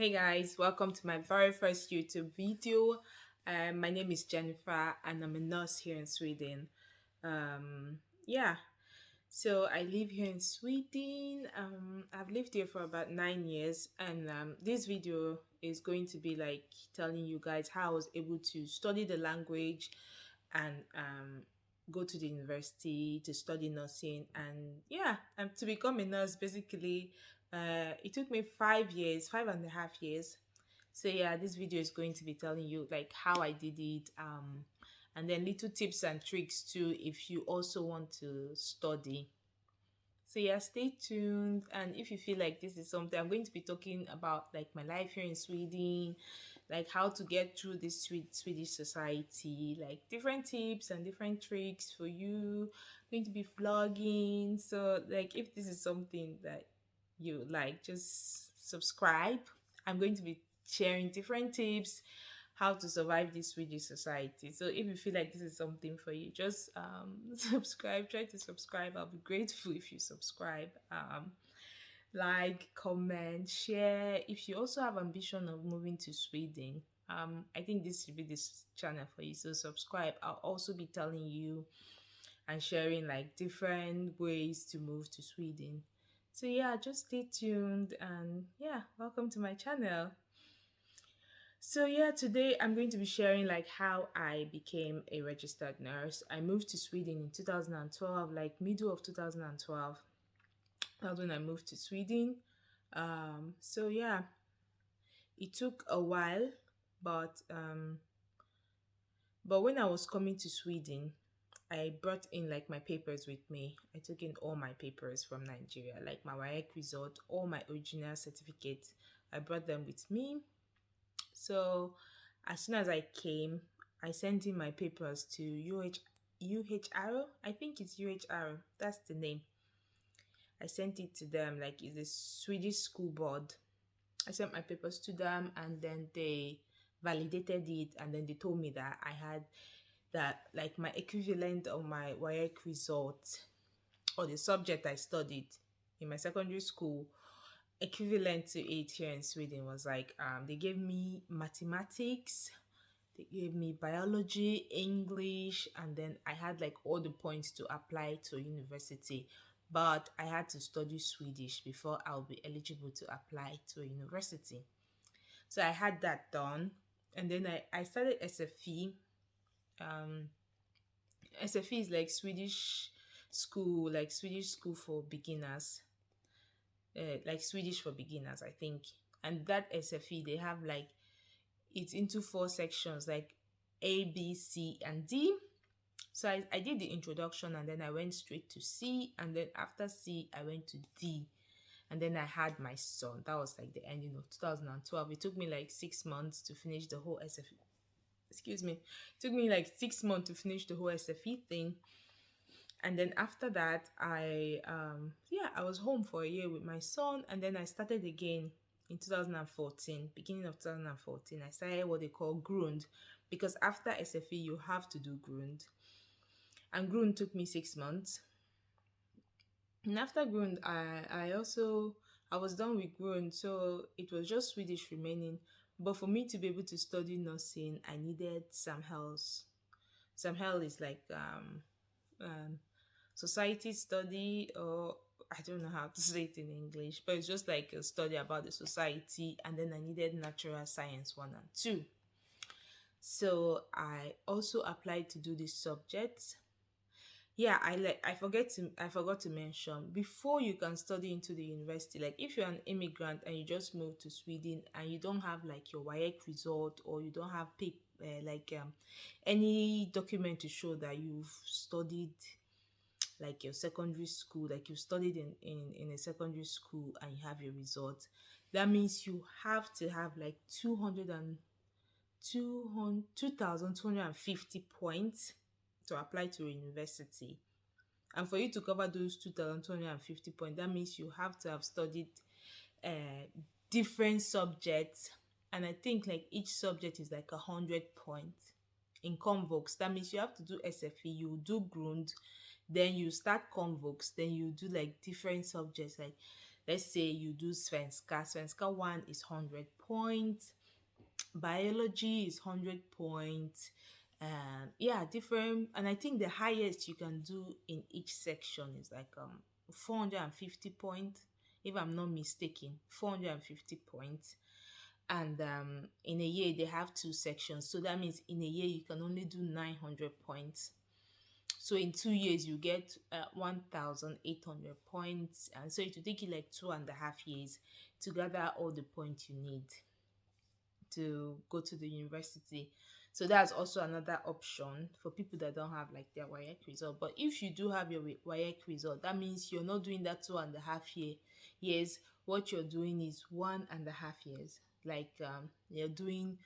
Hey guys, welcome to my very first YouTube video. My name is Jennifer and I'm a nurse here in Sweden. Yeah, so I live here in Sweden. I've lived here for about 9 years, and this video is going to be like telling you guys how I was able to study the language and go to the university to study nursing. And yeah, to become a nurse, basically, it took me 5 years, 5.5 years. So yeah, this video is going to be telling you like how I did it, and then little tips and tricks too if you also want to study. So yeah, stay tuned. And if you feel like this is something, I'm going to be talking about like my life here in Sweden, like how to get through this Swedish society, like different tips and different tricks for you. I'm going to be vlogging. So like if this is something that you like, just subscribe. I'm going to be sharing different tips how to survive this Swedish society. So if you feel like this is something for you, just subscribe. Try to subscribe. I'll be grateful if you subscribe. Like, comment, share. If you also have ambition of moving to Sweden, I think this should be this channel for you. So subscribe. I'll also be telling you and sharing like different ways to move to Sweden. So yeah, just stay tuned and yeah, welcome to my channel. So yeah, today I'm going to be sharing like how I became a registered nurse. I moved to Sweden in 2012, like middle of 2012. That's when I moved to Sweden. So yeah, it took a while, but when I was coming to Sweden, I brought in like my papers with me. I took in all my papers from Nigeria, like my WAEC result, all my original certificates. I brought them with me. So as soon as I came, I sent in my papers to UHR. I think it's UHR. That's the name. I sent it to them like it's a Swedish school board. I sent my papers to them and then they validated it and then they told me that I had that like my equivalent of my WAEC result or the subject I studied in my secondary school equivalent to it here in Sweden was like they gave me mathematics, they gave me biology, English, and then I had like all the points to apply to university. But I had to study Swedish before I'll be eligible to apply to a university. So I had that done. And then I started SFE. SFE is like Swedish school for beginners, like Swedish for beginners, I think. And that SFE, they have like it's into four sections like A, B, C, and D. So I did the introduction and then I went straight to C. And then after C, I went to D. And then I had my son. That was like the ending of 2012. It took me like 6 months to finish the whole SFE. Excuse me. It took me like 6 months to finish the whole SFE thing. And then after that, I was home for a year with my son. And then I started again in 2014, beginning of 2014. I started what they call grund because after SFE, you have to do grund. And grund took me 6 months. And after grund, I was done with grund, so it was just Swedish remaining. But for me to be able to study nursing, I needed some health. Some health is like society study, or I don't know how to say it in English, but it's just like a study about the society. And then I needed natural science one and two. So I also applied to do this subject. Yeah, I forgot to mention before you can study into the university, like if you're an immigrant and you just moved to Sweden and you don't have like your WAEC result or you don't have any document to show that you've studied like your secondary school, like you studied in a secondary school and you have your result, that means you have to have like 2,250 points to apply to a university. And for you to cover those 2,250 points, that means you have to have studied uh, different subjects. And I think like each subject is like 100 points in convox. That means you have to do SFE, you do grund, then you start convox, then you do like different subjects, like let's say you do Svenska. Svenska 1 is 100 points. Biology is 100 points. Yeah, different. And I think the highest you can do in each section is like 450 points, if I'm not mistaken. 450 points. And in a year they have two sections, so that means in a year you can only do 900 points. So in 2 years you get 1,800 points, and so it will take you like 2.5 years to gather all the points you need to go to the university. So that's also another option for people that don't have like their WAEC result. But if you do have your WAEC result, that means you're not doing that 2.5 years. What you're doing is 1.5 years. Like you're doing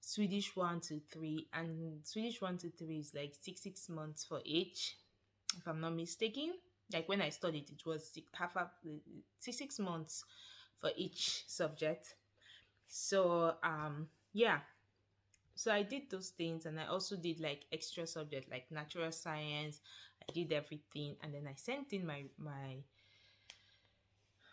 Swedish 1 to 3, and Swedish 1 to 3 is like 6 months for each, if I'm not mistaken. Like when I studied, it was 6 months for each subject. So yeah, so I did those things, and I also did like extra subject like natural science. I did everything, and then I sent in my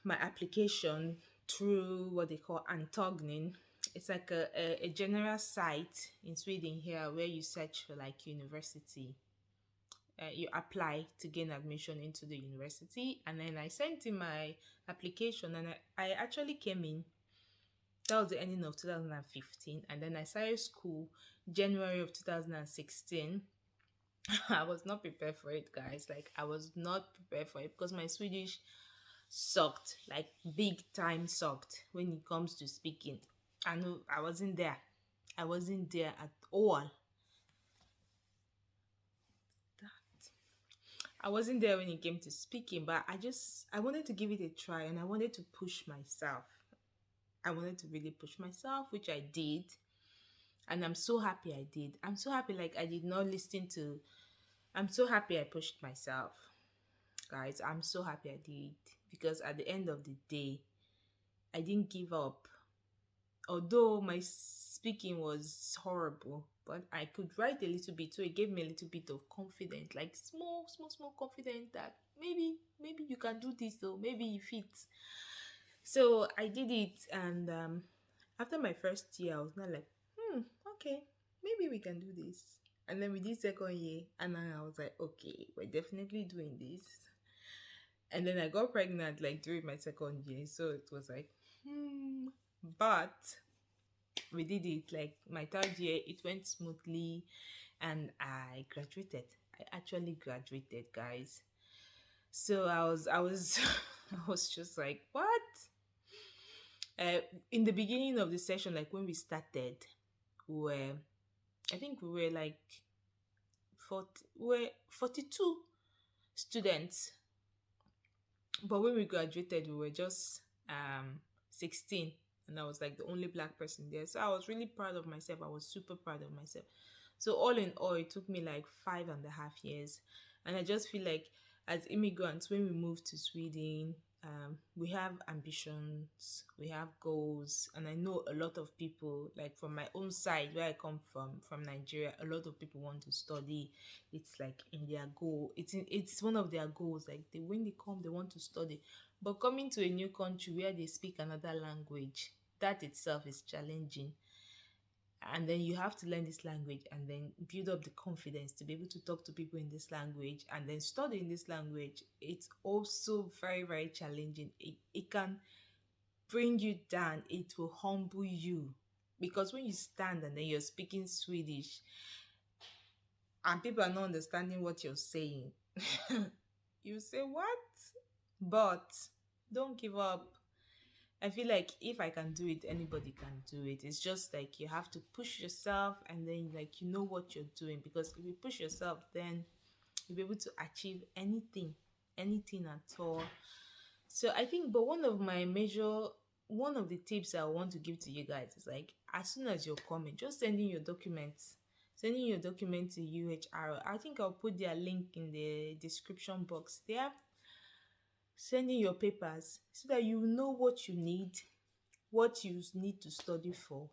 application through what they call Antognin. It's like a general site in Sweden here where you search for like university. You apply to gain admission into the university, and then I sent in my application, and I actually came in. That was the ending of 2015, and then I started school January of 2016. I was not prepared for it, guys. Like, I was not prepared for it because my Swedish sucked, like big time sucked when it comes to speaking. I know I wasn't there. I wasn't there at all. I wasn't there when it came to speaking, but I wanted to give it a try, and I wanted to push myself. I wanted to really push myself, which I did. And I'm so happy I did. I'm so happy, like, I did not listen to. I'm so happy I pushed myself, guys. I'm so happy I did, because at the end of the day, I didn't give up. Although my speaking was horrible, but I could write a little bit, so it gave me a little bit of confidence, like small confidence that maybe you can do this, though, maybe you fit. So I did it, and after my first year, I was not like, okay, maybe we can do this. And then we did second year, and then I was like, okay, we're definitely doing this. And then I got pregnant like during my second year, so it was like, but we did it. Like my third year, it went smoothly, and I graduated. I actually graduated, guys. So I was I was just like, what? In the beginning of the session, like when we started, we were, I think we were like 42 students, but when we graduated, we were just 16, and I was like the only black person there. So I was really proud of myself. I was super proud of myself. So all in all, it took me like 5.5 years, and I just feel like as immigrants, when we move to Sweden, we have ambitions, we have goals, and I know a lot of people, like from my own side where I come from Nigeria, a lot of people want to study. It's like in their goal. It's one of their goals. Like when they come, they want to study. But coming to a new country where they speak another language, that itself is challenging. And then you have to learn this language and then build up the confidence to be able to talk to people in this language and then study in this language. It's also very, very challenging. It can bring you down. It will humble you, because when you stand and then you're speaking Swedish and people are not understanding what you're saying, you say, what? But don't give up. I feel like if I can do it, anybody can do it. It's just like you have to push yourself, and then like you know what you're doing, because if you push yourself, then you'll be able to achieve anything at all. So I think, but one of the tips I want to give to you guys is like, as soon as you're coming, just sending your document to UHR. I think I'll put their link in the description box there. Sending your papers so that you know what you need, what you need to study for.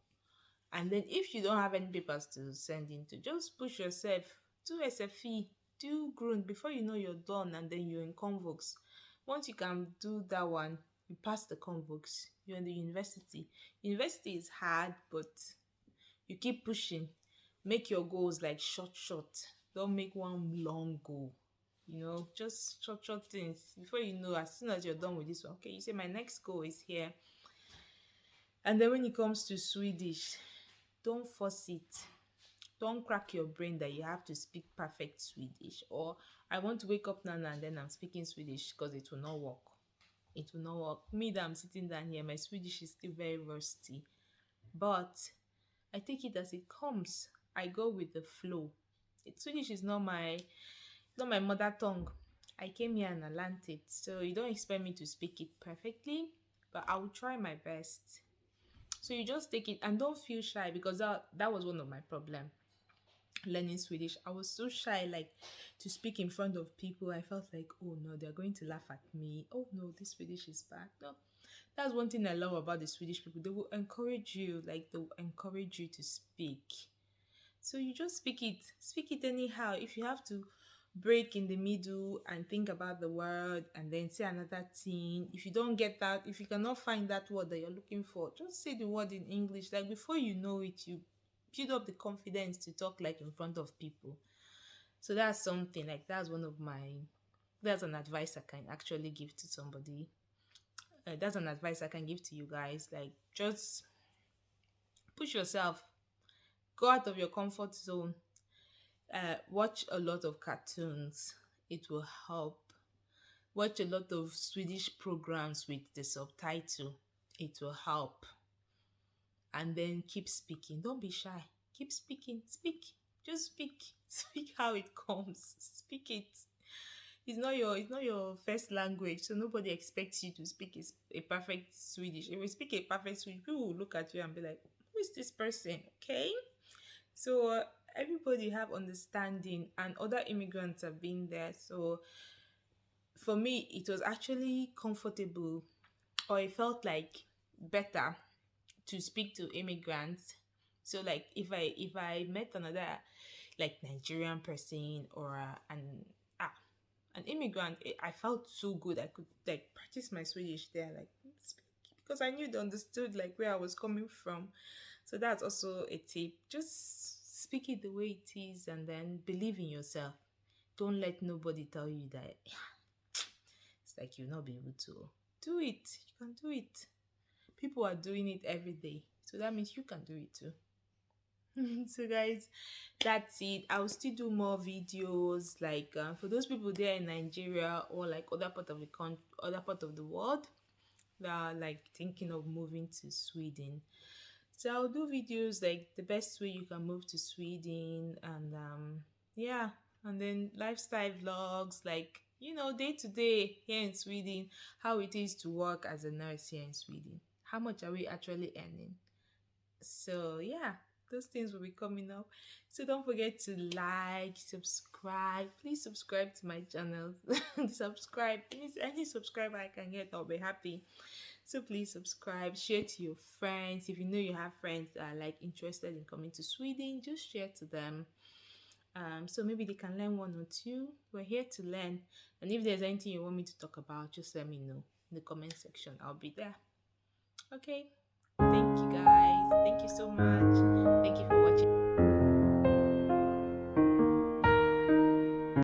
And then if you don't have any papers to send into, just push yourself, do SFE, do Grund, before you know you're done, and then you're in Convox. Once you can do that one, You pass the convokes. You're in the university. University is hard, but you keep pushing. Make your goals like short, short. Don't make one long goal. Just short, short things. Before you know, as soon as you're done with this one, okay, you say my next goal is here. And then when it comes to Swedish, don't force it. Don't crack your brain that you have to speak perfect Swedish, or I want to wake up now and then I'm speaking Swedish, because it will not work. It will not work. Me that I'm sitting down here, my Swedish is still very rusty. But I take it as it comes. I go with the flow. Swedish is not my mother tongue. I came here and I learned it. So you don't expect me to speak it perfectly, but I will try my best. So you just take it and don't feel shy, because that was one of my problems learning Swedish. I was so shy, like, to speak in front of people. I felt like, oh no, they're going to laugh at me. Oh no, this Swedish is bad. No, that's one thing I love about the Swedish people. They will encourage you, like, they will encourage you to speak. So you just speak it anyhow. If you have to break in the middle and think about the word and then say another thing, if you don't get that, if you cannot find that word that you're looking for, just say the word in English. Like, before you know it, you build up the confidence to talk like in front of people. So that's something, like, that's an advice I can actually give to somebody. That's an advice I can give to you guys. Like, just push yourself, go out of your comfort zone. Watch a lot of cartoons. It will help. Watch a lot of Swedish programs with the subtitle. It will help. And then keep speaking. Don't be shy. Keep speaking. Speak. Just speak. Speak how it comes. Speak it. It's not your first language, so nobody expects you to speak a perfect Swedish. If you speak a perfect Swedish, people will look at you and be like, "Who is this person?" Okay, so everybody have understanding, and other immigrants have been there. So for me, it was actually comfortable, or it felt like better to speak to immigrants. So, like, if I met another, like, Nigerian person, or an immigrant, I felt so good. I could, like, practice my Swedish there, like, speak, because I knew they understood, like, where I was coming from. So that's also a tip. Just speak it the way it is, and then believe in yourself. Don't let nobody tell you that it's like you'll not be able to do it. You can do it. People are doing it every day, so that means you can do it too. So guys, that's it. I'll still do more videos, like, for those people there in Nigeria, or like other part of the world that are like thinking of moving to Sweden. So I'll do videos like the best way you can move to Sweden, and yeah, and then lifestyle vlogs, like, day to day here in Sweden, how it is to work as a nurse here in Sweden. How much are we actually earning? So yeah, those things will be coming up. So don't forget to like, subscribe. Please subscribe to my channel. Subscribe. Any subscriber I can get, I'll be happy. So please subscribe, share to your friends. If you know you have friends that are like interested in coming to Sweden, just share to them. So maybe they can learn one or two. We're here to learn. And if there's anything you want me to talk about, just let me know in the comment section. I'll be there. Okay. Thank you guys. Thank you so much. Thank you